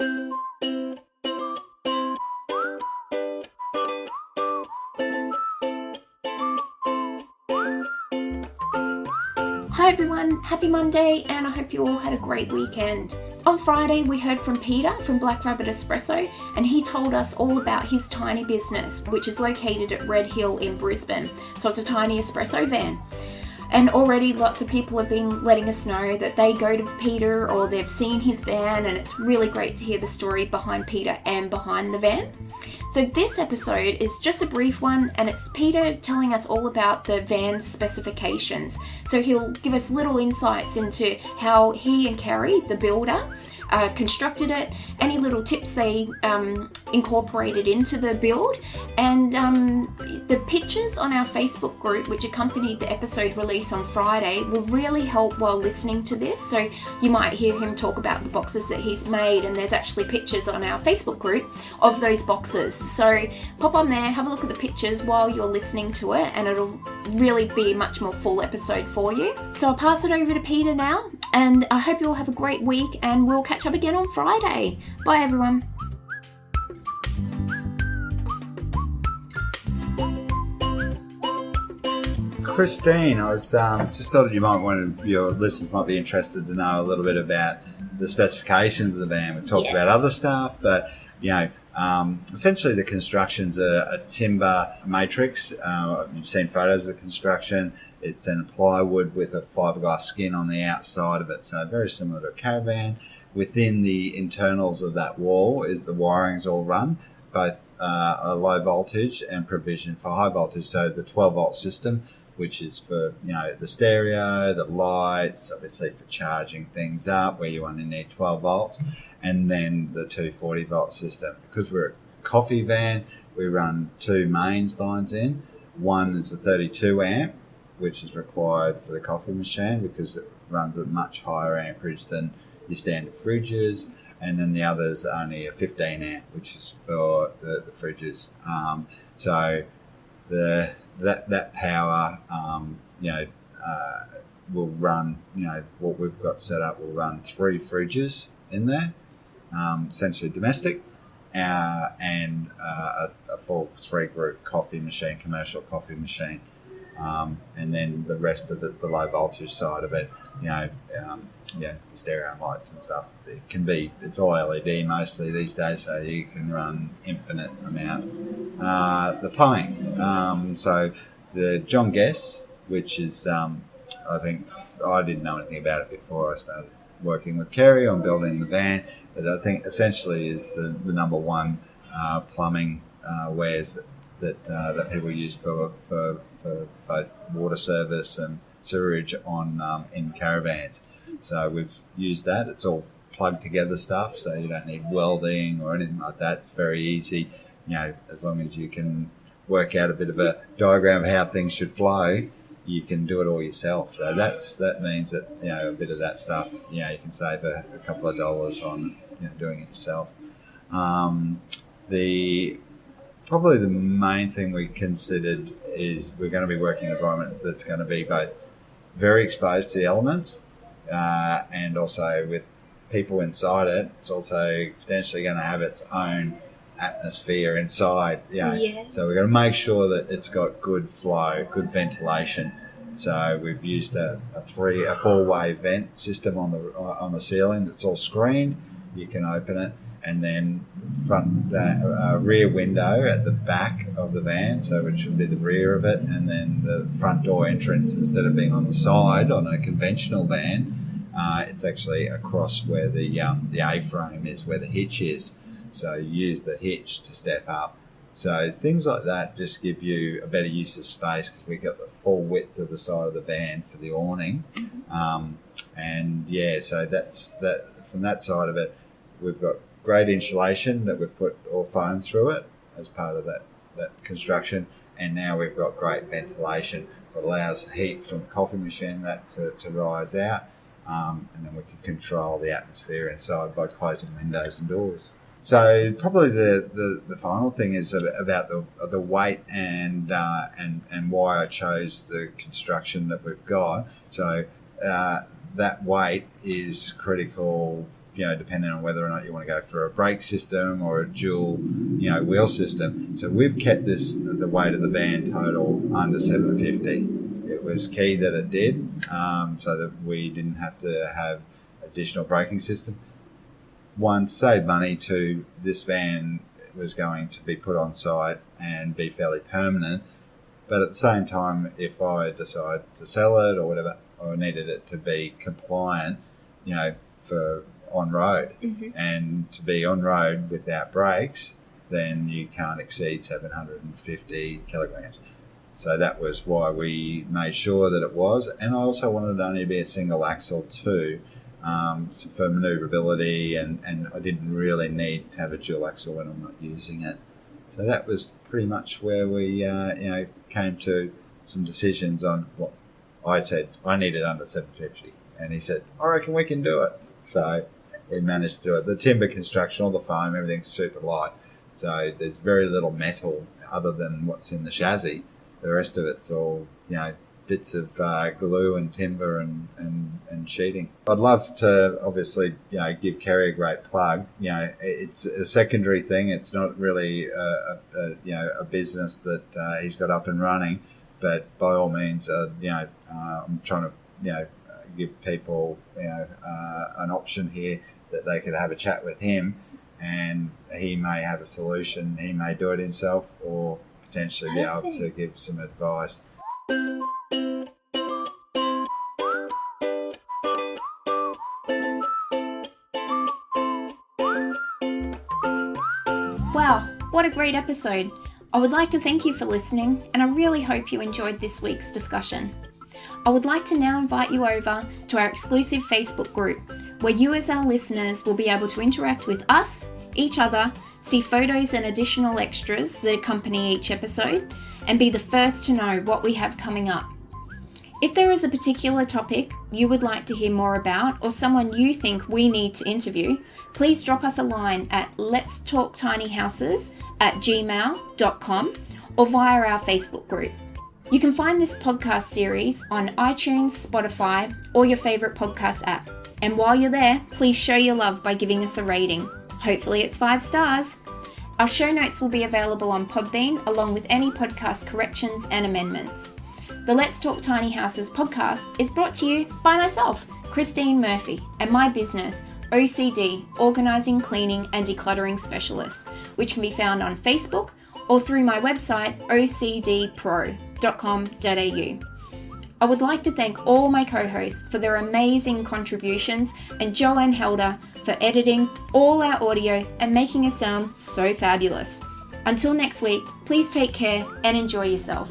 Hi everyone, happy Monday, and I hope you all had a great weekend. On Friday we heard from Peter from Black Rabbit Espresso, and he told us all about his tiny business, which is located at Red Hill in Brisbane. So it's a tiny espresso van. And already lots of people have been letting us know that they go to Peter or they've seen his van, and it's really great to hear the story behind Peter and behind the van. So this episode is just a brief one, and it's Peter telling us all about the van's specifications. So he'll give us little insights into how he and Carrie, the builder, constructed it, any little tips they incorporated into the build, and the pictures on our Facebook group, which accompanied the episode release on Friday, will really help while listening to this. So you might hear him talk about the boxes that he's made, and there's actually pictures on our Facebook group of those boxes. So pop on there, have a look at the pictures while you're listening to it, and it'll really be a much more full episode for you. So I'll pass it over to Peter now, and I hope you all have a great week, and we'll catch up again on Friday. Bye everyone. Christine, I was just thought your listeners might be interested to know a little bit about the specifications of the van. We've talked about other stuff, but essentially the construction's a timber matrix. You've seen photos of the construction. It's then a plywood with a fiberglass skin on the outside of it, so very similar to a caravan. Within the internals of that wall is the wiring's all run, both a low voltage and provision for high voltage. So the 12-volt system, which is for the stereo, the lights, obviously for charging things up where you only need 12 volts, and then the 240-volt system. Because we're a coffee van, we run two mains lines in. One is a 32 amp, which is required for the coffee machine because it runs at much higher amperage than your standard fridges, and then the other is only a 15 amp, which is for the fridges. So that power, will run. What we've got set up will run 3 fridges in there, essentially domestic, and a full 3-group coffee machine, commercial coffee machine. And then the rest of the low voltage side of it, the stereo lights and stuff. It's all LED mostly these days, so you can run infinite amount. The plumbing, so the John Guess, which is, I think I didn't know anything about it before I started working with Kerry on building the van, but I think essentially is the number one plumbing wares that people use for both water service and sewerage on in caravans. So we've used that. It's all plugged together stuff, so you don't need welding or anything like that. It's very easy, as long as you can work out a bit of a diagram of how things should flow, you can do it all yourself. So that means that a bit of that stuff, you can save a couple of dollars on doing it yourself. Probably the main thing we considered is we're going to be working in an environment that's going to be both very exposed to the elements and also with people inside it. It's also potentially going to have its own atmosphere inside. So we're going to make sure that it's got good flow, good ventilation. So we've used a 4-way vent system on the ceiling that's all screened. You can open it. And then rear window at the back of the van, so which would be the rear of it, and then the front door entrance, instead of being on the side on a conventional van, it's actually across where the A-frame is, where the hitch is. So you use the hitch to step up. So things like that just give you a better use of space because we've got the full width of the side of the van for the awning. So that's that. From that side of it, we've got great insulation that we've put all foam through it as part of that construction, and now we've got great ventilation that allows heat from the coffee machine to rise out, and then we can control the atmosphere inside by closing windows and doors. So probably the final thing is about the weight and why I chose the construction that we've got. So that weight is critical, depending on whether or not you want to go for a brake system or a dual, wheel system. So we've kept the weight of the van total under 750. It was key that it did, so that we didn't have to have additional braking system. One, to save money. Two, this van was going to be put on site and be fairly permanent. But at the same time, if I decide to sell it or whatever, I needed it to be compliant, for on-road. Mm-hmm. And to be on-road without brakes, then you can't exceed 750 kilograms. So that was why we made sure that it was. And I also wanted it only to be a single axle too, for manoeuvrability, and I didn't really need to have a dual axle when I'm not using it. So that was pretty much where we came to some decisions on what I said. I needed under 750, and he said, I reckon we can do it. So we managed to do it. The timber construction, all the foam, everything's super light. So there's very little metal other than what's in the chassis. The rest of it's all, bits of glue and timber and sheeting. I'd love to obviously, give Kerry a great plug. It's a secondary thing. It's not really a business that he's got up and running. But by all means, I'm trying to, give people, an option here that they could have a chat with him, and he may have a solution. He may do it himself, or potentially be able to give some advice. Wow, what a great episode. I would like to thank you for listening, and I really hope you enjoyed this week's discussion. I would like to now invite you over to our exclusive Facebook group, where you as our listeners will be able to interact with us, each other, see photos and additional extras that accompany each episode, and be the first to know what we have coming up. If there is a particular topic you would like to hear more about, or someone you think we need to interview, please drop us a line at letstalktinyhouses@gmail.com or via our Facebook group. You can find this podcast series on iTunes, Spotify, or your favourite podcast app. And while you're there, please show your love by giving us a rating. Hopefully it's 5 stars. Our show notes will be available on Podbean, along with any podcast corrections and amendments. The Let's Talk Tiny Houses podcast is brought to you by myself, Christine Murphy, and my business, OCD, Organising, Cleaning and Decluttering Specialist, which can be found on Facebook or through my website, ocdpro.com.au. I would like to thank all my co-hosts for their amazing contributions, and Joanne Helder for editing all our audio and making it sound so fabulous. Until next week, please take care and enjoy yourself.